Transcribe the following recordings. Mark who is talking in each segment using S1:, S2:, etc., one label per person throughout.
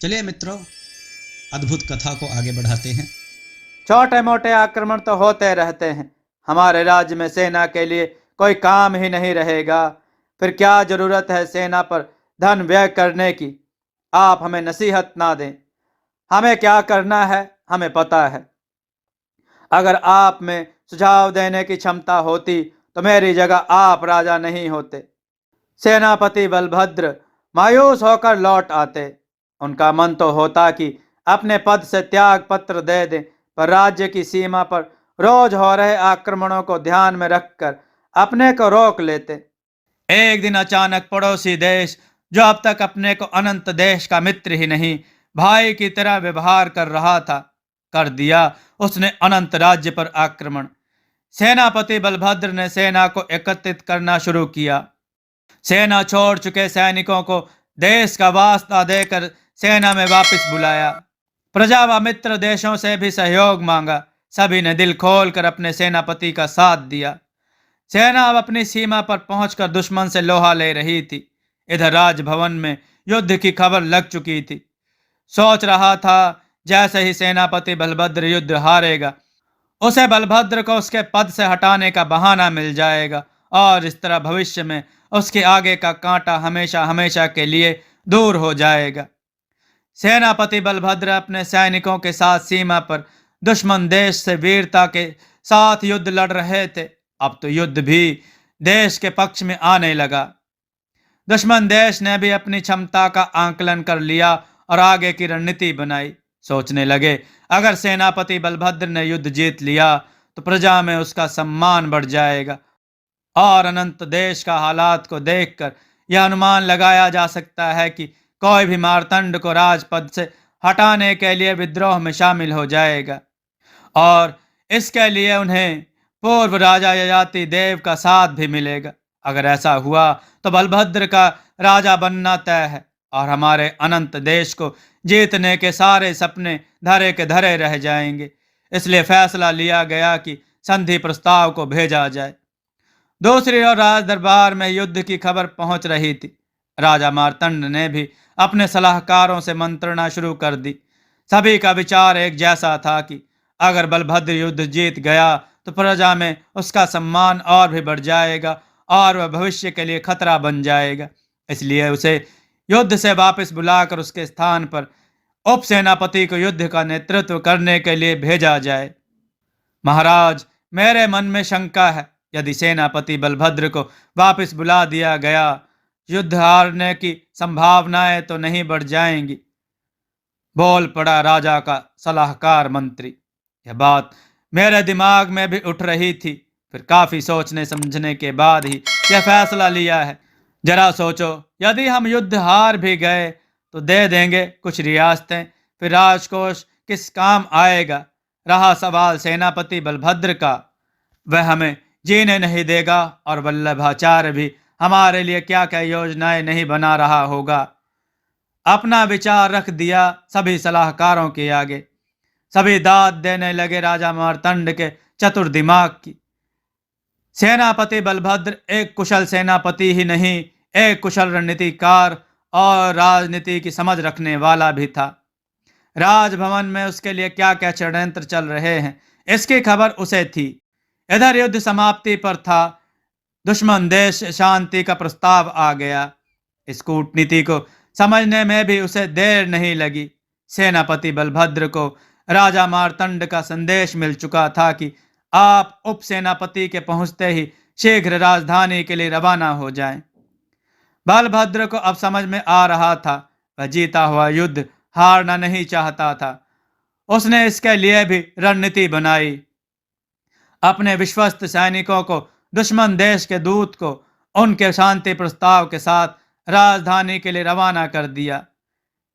S1: चलिए मित्रों, अद्भुत कथा को आगे बढ़ाते हैं।
S2: छोटे मोटे आक्रमण तो होते रहते हैं। हमारे राज्य में सेना के लिए कोई काम ही नहीं रहेगा, फिर क्या जरूरत है सेना पर धन व्यय करने की। आप हमें नसीहत ना दें, हमें क्या करना है हमें पता है। अगर आप में सुझाव देने की क्षमता होती तो मेरी जगह आप राजा नहीं होते। सेनापति बलभद्र मायूस होकर लौट आते। उनका मन तो होता कि अपने पद से त्याग पत्र दे दें, पर राज्य की सीमा पर रोज हो रहे आक्रमणों को ध्यान में रखकर अपने को रोक लेते। एक दिन अचानक पड़ोसी देश, जो अब तक अपने को अनंत देश का मित्र ही नहीं भाई की तरह व्यवहार कर रहा था, कर दिया उसने अनंत राज्य पर आक्रमण। सेनापति बलभद्र ने सेना को एकत्रित करना शुरू किया। सेना छोड़ चुके सैनिकों को देश का वास्ता देकर सेना में वापस बुलाया। प्रजा व मित्र देशों से भी सहयोग मांगा। सभी ने दिल खोलकर अपने सेनापति का साथ दिया। सेना अब अपनी सीमा पर पहुंचकर दुश्मन से लोहा ले रही थी। इधर राजभवन में युद्ध की खबर लग चुकी थी। सोच रहा था जैसे ही सेनापति बलभद्र युद्ध हारेगा, उसे बलभद्र को उसके पद से हटाने का बहाना मिल जाएगा और इस तरह भविष्य में उसके आगे का कांटा हमेशा हमेशा के लिए दूर हो जाएगा। सेनापति बलभद्र अपने सैनिकों के साथ सीमा पर दुश्मन देश से वीरता के साथ युद्ध लड़ रहे थे। अब तो युद्ध भी देश के पक्ष में आने लगा। दुश्मन देश ने भी अपनी क्षमता का आंकलन कर लिया और आगे की रणनीति बनाई। सोचने लगे, अगर सेनापति बलभद्र ने युद्ध जीत लिया तो प्रजा में उसका सम्मान बढ़ जाएगा और अनंत देश का हालात को देखकर यह अनुमान लगाया जा सकता है कि कोई भी मार्तंड को राजपद से हटाने के लिए विद्रोह में शामिल हो जाएगा और इसके लिए उन्हें पूर्व राजा ययाति देव का साथ भी मिलेगा। अगर ऐसा हुआ तो बलभद्र का राजा बनना तय है और हमारे अनंत देश को जीतने के सारे सपने धरे के धरे रह जाएंगे। इसलिए फैसला लिया गया कि संधि प्रस्ताव को भेजा जाए। दूसरी ओर राज दरबार में युद्ध की खबर पहुंच रही थी। राजा मार्तंड ने भी अपने सलाहकारों से मंत्रणा शुरू कर दी। सभी का विचार एक जैसा था कि अगर बलभद्र युद्ध जीत गया तो प्रजा में उसका सम्मान और भी बढ़ जाएगा और वह भविष्य के लिए खतरा बन जाएगा। इसलिए उसे युद्ध से वापस बुलाकर उसके स्थान पर उप सेनापति को युद्ध का नेतृत्व करने के लिए भेजा जाए। महाराज, मेरे मन में शंका है, यदि सेनापति बलभद्र को वापस बुला दिया गया, युद्ध हारने की संभावनाएं तो नहीं बढ़ जाएंगी? बोल पड़ा राजा का सलाहकार मंत्री। यह बात मेरे दिमाग में भी उठ रही थी, फिर काफी सोचने समझने के बाद ही यह फैसला लिया है। जरा सोचो, यदि हम युद्ध हार भी गए तो दे देंगे कुछ रियासतें, फिर राजकोष किस काम आएगा? रहा सवाल सेनापति बलभद्र का, वह हमें जीने नहीं देगा और वल्लभाचार्य भी हमारे लिए क्या क्या योजनाएं नहीं बना रहा होगा। अपना विचार रख दिया सभी सलाहकारों के आगे। सभी दाद देने लगे राजा मार्तंड के चतुर दिमाग की। सेनापति बलभद्र एक कुशल सेनापति ही नहीं, एक कुशल रणनीतिकार और राजनीति की समझ रखने वाला भी था। राजभवन में उसके लिए क्या क्या षड्यंत्र चल रहे हैं, इसकी खबर उसे थी। इधर युद्ध समाप्ति पर था। दुश्मन देश शांति का प्रस्ताव आ गया। इस कूटनीति को समझने में भी उसे देर नहीं लगी। सेनापति बलभद्र को राजा मार्तंड का संदेश मिल चुका था कि आप उप सेनापति के पहुंचते ही शीघ्र राजधानी के लिए रवाना हो जाएं। बलभद्र को अब समझ में आ रहा था, वह जीता हुआ युद्ध हारना नहीं चाहता था। उसने इसके लिए भी रणनीति बनाई। अपने विश्वस्त सैनिकों को, दुश्मन देश के दूत को उनके शांति प्रस्ताव के साथ राजधानी के लिए रवाना कर दिया।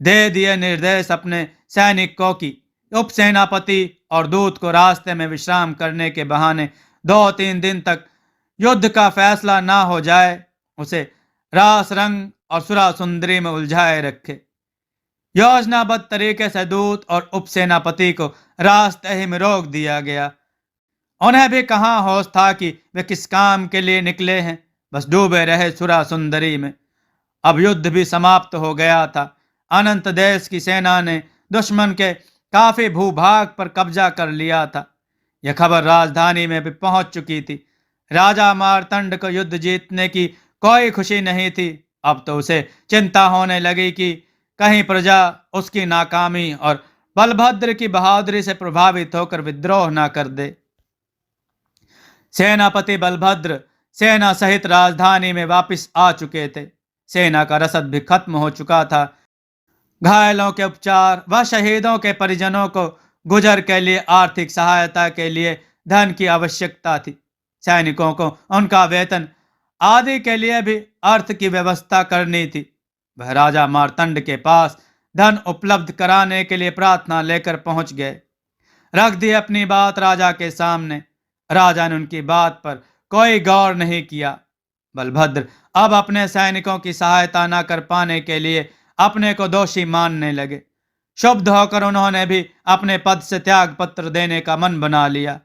S2: दे दिए निर्देश अपने सैनिकों की उप सेनापति और दूत को रास्ते में विश्राम करने के बहाने 2-3 दिन तक युद्ध का फैसला ना हो जाए उसे रास रंग और सुरा सुंदरी में उलझाए रखे। योजनाबद्ध तरीके से दूत और उप सेनापति को रास्ते ही में रोक दिया गया। उन्हें भी कहाँ होश था कि वे किस काम के लिए निकले हैं, बस डूबे रहे सुरा सुंदरी में। अब युद्ध भी समाप्त हो गया था। अनंत देश की सेना ने दुश्मन के काफी भूभाग पर कब्जा कर लिया था। यह खबर राजधानी में भी पहुंच चुकी थी। राजा मार्तंड को युद्ध जीतने की कोई खुशी नहीं थी। अब तो उसे चिंता होने लगी कि कहीं प्रजा उसकी नाकामी और बलभद्र की बहादुरी से प्रभावित होकर विद्रोह न कर दे। सेनापति बलभद्र सेना सहित राजधानी में वापस आ चुके थे। सेना का रसद भी खत्म हो चुका था। घायलों के उपचार व शहीदों के परिजनों को गुजर के लिए आर्थिक सहायता के लिए धन की आवश्यकता थी। सैनिकों को उनका वेतन आदि के लिए भी अर्थ की व्यवस्था करनी थी। वह राजा मार्तंड के पास धन उपलब्ध कराने के लिए प्रार्थना लेकर पहुंच गए। रख दी अपनी बात राजा के सामने। राजा ने उनकी बात पर कोई गौर नहीं किया। बलभद्र अब अपने सैनिकों की सहायता न कर पाने के लिए अपने को दोषी मानने लगे। क्षुब्ध होकर उन्होंने भी अपने पद से त्याग पत्र देने का मन बना लिया।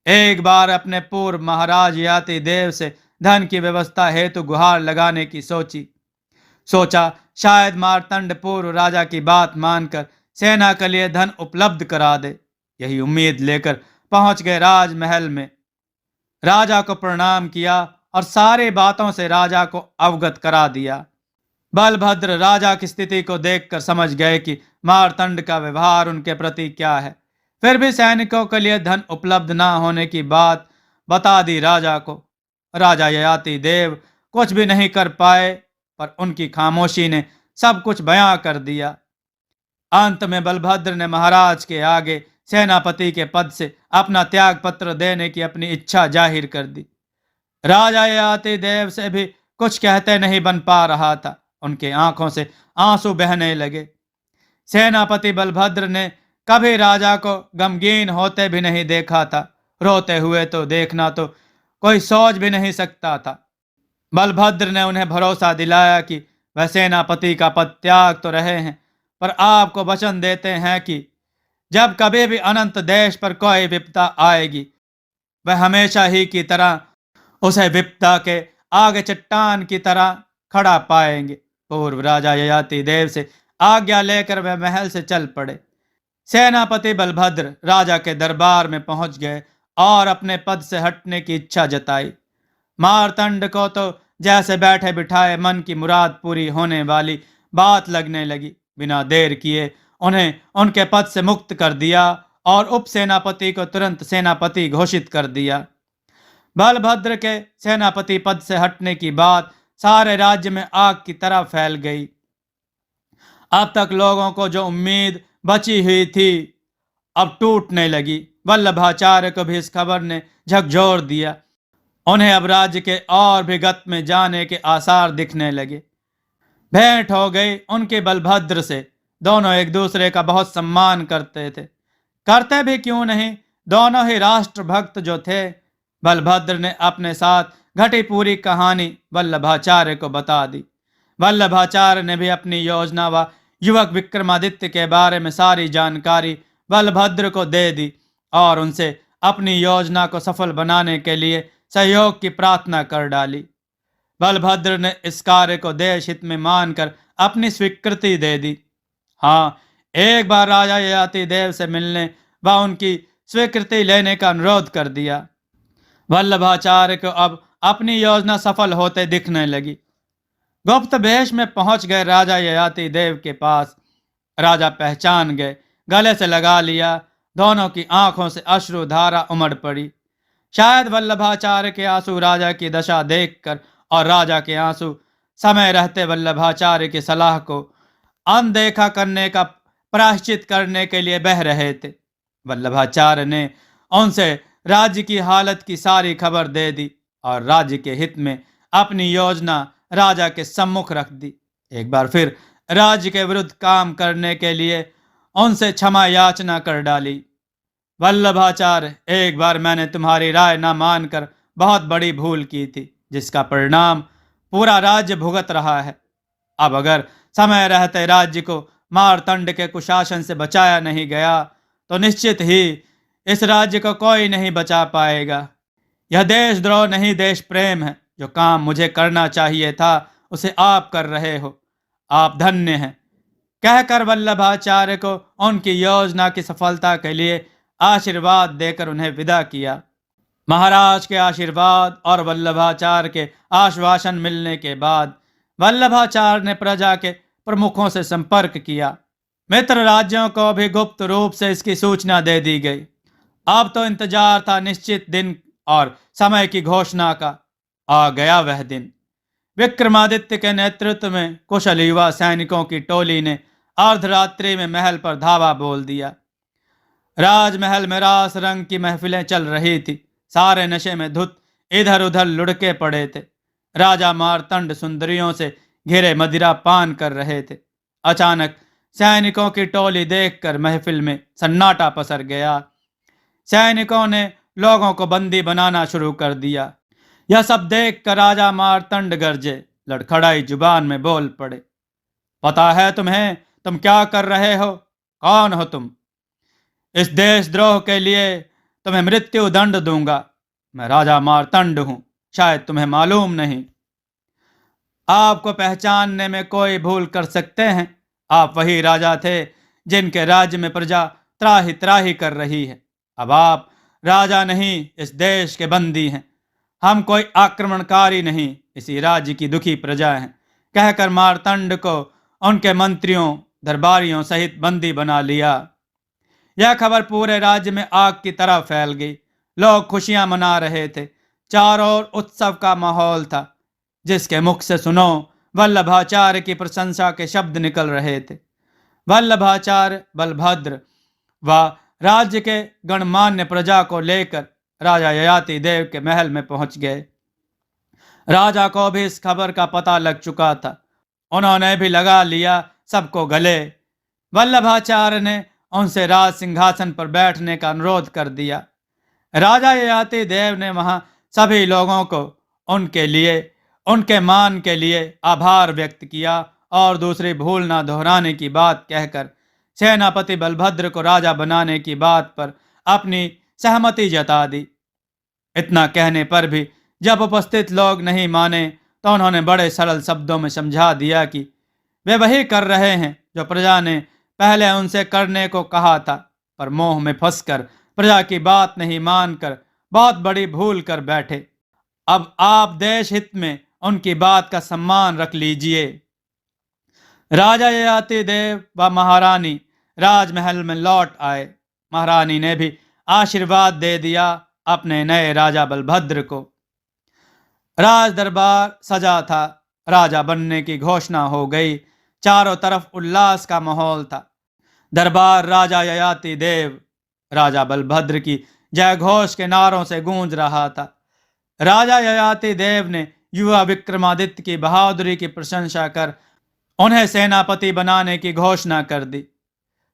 S2: एक बार अपने पूर्व महाराज याति देव से धन की व्यवस्था हेतु गुहार लगाने की सोचा शायद मार्तंड पूर्व राजा की बात मानकर सेना के लिए धन उपलब्ध करा दे। यही उम्मीद लेकर पहुंच गए राजमहल में। राजा को प्रणाम किया और सारी बातों से राजा को अवगत करा दिया। बलभद्र राजा की स्थिति को देखकर समझ गए कि मार्तंड का व्यवहार उनके प्रति क्या है। फिर भी सैनिकों के लिए धन उपलब्ध न होने की बात बता दी राजा को। राजा ययाति देव कुछ भी नहीं कर पाए, पर उनकी खामोशी ने सब कुछ बयां कर दिया। अंत में बलभद्र ने महाराज के आगे सेनापति के पद से अपना त्याग पत्र देने की अपनी इच्छा जाहिर कर दी। राजा ययाति देव से भी कुछ कहते नहीं बन पा रहा था। उनके आंखों से आंसू बहने लगे। सेनापति बलभद्र ने कभी राजा को गमगीन होते भी नहीं देखा था। रोते हुए तो देखना तो कोई सोच भी नहीं सकता था। बलभद्र ने उन्हें भरोसा दिलाया कि वह सेनापति का पद त्याग तो रहे हैं, पर आपको वचन देते हैं कि जब कभी भी अनंत देश पर कोई विपदा आएगी, वह हमेशा ही की तरह उसे विपदा के आगे चट्टान की तरह खड़ा पाएंगे। पूर्व राजा ययाति देव से आज्ञा लेकर वह महल से चल पड़े। सेनापति बलभद्र राजा के दरबार में पहुंच गए और अपने पद से हटने की इच्छा जताई। मार्तंड को तो जैसे बैठे बिठाए मन की मुराद पूरी होने वाली बात लगने लगी। बिना देर किए उन्हें उनके पद से मुक्त कर दिया और उप सेनापति को तुरंत सेनापति घोषित कर दिया। बलभद्र के सेनापति पद से हटने की बात सारे राज्य में आग की तरह फैल गई। अब तक लोगों को जो उम्मीद बची हुई थी अब टूटने लगी। वल्लभाचार्य को भी इस खबर ने झकझोर दिया। उन्हें अब राज्य के और भी गत में जाने के आसार दिखने लगे। भेंट हो गई उनके बलभद्र से। दोनों एक दूसरे का बहुत सम्मान करते थे। करते भी क्यों नहीं, दोनों ही राष्ट्रभक्त जो थे। बलभद्र ने अपने साथ घटी पूरी कहानी वल्लभाचार्य को बता दी। वल्लभाचार्य ने भी अपनी योजना व युवक विक्रमादित्य के बारे में सारी जानकारी बलभद्र को दे दी और उनसे अपनी योजना को सफल बनाने के लिए सहयोग की प्रार्थना कर डाली। बलभद्र ने इस कार्य को देश हित में मानकर अपनी स्वीकृति दे दी। हाँ, एक बार राजा ययाति देव से मिलने व उनकी स्वीकृति लेने का अनुरोध कर दिया। वल्लभाचार्य को अब अपनी योजना सफल होते दिखने लगी। गुप्त वेश में पहुंच गए राजा ययाति देव के पास। राजा पहचान गए, गले से लगा लिया। दोनों की आंखों से अश्रुधारा उमड़ पड़ी। शायद वल्लभाचार्य के आंसू राजा की दशा देखकर और राजा के आंसू समय रहते वल्लभाचार्य की सलाह को अनदेखा करने का प्रायश्चित करने के लिए बह रहे थे। वल्लभाचार्य ने उनसे राज्य की हालत की सारी खबर दे दी और राज्य के हित में अपनी योजना राजा के सम्मुख रख दी। एक बार फिर राज्य के विरुद्ध काम करने के लिए उनसे क्षमा याचना कर डाली। वल्लभाचार्य, एक बार मैंने तुम्हारी राय न मानकर बहुत बड़ी भूल की थी, जिसका परिणाम पूरा राज्य भुगत रहा है। अब अगर समय रहते राज्य को मार्तंड के कुशासन से बचाया नहीं गया तो निश्चित ही इस राज्य को कोई नहीं बचा पाएगा। यह देशद्रोह नहीं देश प्रेम है। जो काम मुझे करना चाहिए था उसे आप कर रहे हो। आप धन्य हैं। कहकर वल्लभाचार्य को उनकी योजना की सफलता के लिए आशीर्वाद देकर उन्हें विदा किया। महाराज के आशीर्वाद और वल्लभाचार्य के आश्वासन मिलने के बाद वल्लभाचार्य ने प्रजा के प्रमुखों से संपर्क किया। मित्र राज्यों को भी गुप्त रूप से इसकी सूचना दे दी गई। अब तो इंतजार था निश्चित दिन और समय की घोषणा का। आ गया वह दिन। विक्रमादित्य के नेतृत्व में कुशल युवा सैनिकों की टोली ने अर्धरात्रि में महल पर धावा बोल दिया। राजमहल में रास रंग की महफिलें चल रही थी। सारे नशे में धुत इधर उधर लुढ़के पड़े थे। राजा मार्तंड सुंदरियों से घिरे मदिरा पान कर रहे थे। अचानक सैनिकों की टोली देखकर महफिल में सन्नाटा पसर गया। सैनिकों ने लोगों को बंदी बनाना शुरू कर दिया। यह सब देखकर राजा मार्तंड गरजे, लड़खड़ाई जुबान में बोल पड़े। पता है तुम्हें तुम क्या कर रहे हो? कौन हो तुम? इस देशद्रोह के लिए तुम्हें मृत्यु दंड दूंगा। मैं राजा मार्तंड हूं, शायद तुम्हें मालूम नहीं। आपको पहचानने में कोई भूल कर सकते हैं। आप वही राजा थे जिनके राज्य में प्रजा त्राही त्राही कर रही है। अब आप राजा नहीं, इस देश के बंदी हैं। हम कोई आक्रमणकारी नहीं, इसी राज्य की दुखी प्रजा हैं। कहकर मार्तंड को उनके मंत्रियों दरबारियों सहित बंदी बना लिया। यह खबर पूरे राज्य में आग की तरह फैल गई। लोग खुशियां मना रहे थे। चारों ओर उत्सव का माहौल था। जिसके मुख से सुनो वल्लभाचार्य की प्रशंसा के शब्द निकल रहे थे। वल्लभाचार्य बलभद्र व राज्य के गणमान्य प्रजा को लेकर राजा ययाति देव के महल में पहुंच गए। राजा को भी इस खबर का पता लग चुका था। उन्होंने भी लगा लिया सबको गले। वल्लभाचार्य ने उनसे राज सिंहासन पर बैठने का अनुरोध कर दिया। राजा ययाति देव ने वहां सभी लोगों को उनके लिए, उनके मान के लिए आभार व्यक्त किया और दूसरी भूल ना दोहराने की बात कहकर सेनापति बलभद्र को राजा बनाने की बात पर अपनी सहमति जता दी। इतना कहने पर भी जब उपस्थित लोग नहीं माने तो उन्होंने बड़े सरल शब्दों में समझा दिया कि वे वही कर रहे हैं जो प्रजा ने पहले उनसे करने को कहा था, पर मोह में फंसकर प्रजा की बात नहीं मानकर बहुत बड़ी भूल कर बैठे। अब आप देश हित में उनकी बात का सम्मान रख लीजिए। राजा ययाति देव व महारानी राजमहल में लौट आए। महारानी ने भी आशीर्वाद दे दिया अपने नए राजा बलभद्र को। राज दरबार सजा था। राजा बनने की घोषणा हो गई। चारों तरफ उल्लास का माहौल था। दरबार राजा ययाति देव, राजा बलभद्र की जय घोष के नारों से गूंज रहा था। राजा ययाति देव ने युवा विक्रमादित्य की बहादुरी की प्रशंसा कर उन्हें सेनापति बनाने की घोषणा कर दी।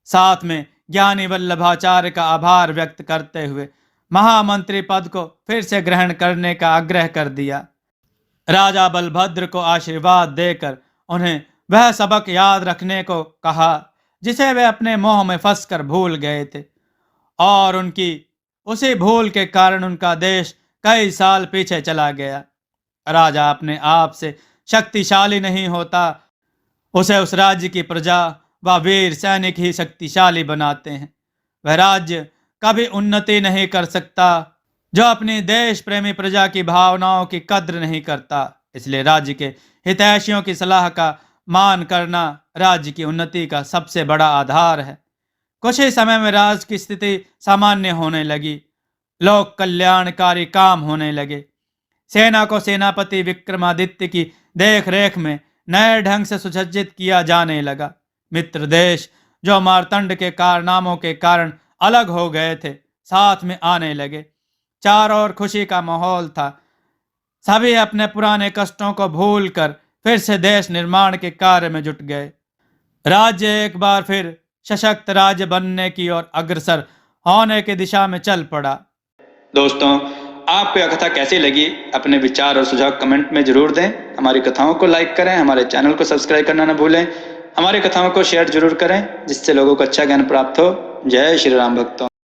S2: साथ में ज्ञानी वल्लभाचार्य का आभार व्यक्त करते हुए महामंत्री पद को फिर से ग्रहण करने का आग्रह कर दिया। राजा बलभद्र को आशीर्वाद देकर उन्हें वह सबक याद रखने को कहा जिसे वे अपने मोह में फंसकर भूल गए थे, और उनकी उसी भूल के कारण उनका देश कई साल पीछे चला गया। राजा अपने आप से शक्तिशाली नहीं होता, उसे उस राज्य की प्रजा व वीर सैनिक ही शक्तिशाली बनाते हैं। वह राज्य कभी उन्नति नहीं कर सकता जो अपनी देश प्रेमी प्रजा की भावनाओं की कद्र नहीं करता। इसलिए राज्य के हितैषियों की सलाह का मान करना राज्य की उन्नति का सबसे बड़ा आधार है। कुछ ही समय में राज्य की स्थिति सामान्य होने लगी। लोक कल्याणकारी काम होने लगे। सेना को सेनापति विक्रमादित्य की देख रेख में नए ढंग से सुसज्जित किया जाने लगा। मित्र देश जो मार्तंड के कारनामों के कारण अलग हो गए थे, साथ में आने लगे। चारों ओर खुशी का माहौल था। सभी अपने पुराने कष्टों को भूलकर फिर से देश निर्माण के कार्य में जुट गए। राज्य एक बार फिर सशक्त राज्य बनने की ओर अग्रसर होने की दिशा में चल पड़ा।
S3: दोस्तों, आपको यह कथा कैसी लगी? अपने विचार और सुझाव कमेंट में जरूर दें। हमारी कथाओं को लाइक करें, हमारे चैनल को सब्सक्राइब करना न भूलें। हमारी कथाओं को शेयर जरूर करें जिससे लोगों को अच्छा ज्ञान प्राप्त हो। जय श्री राम भक्तों।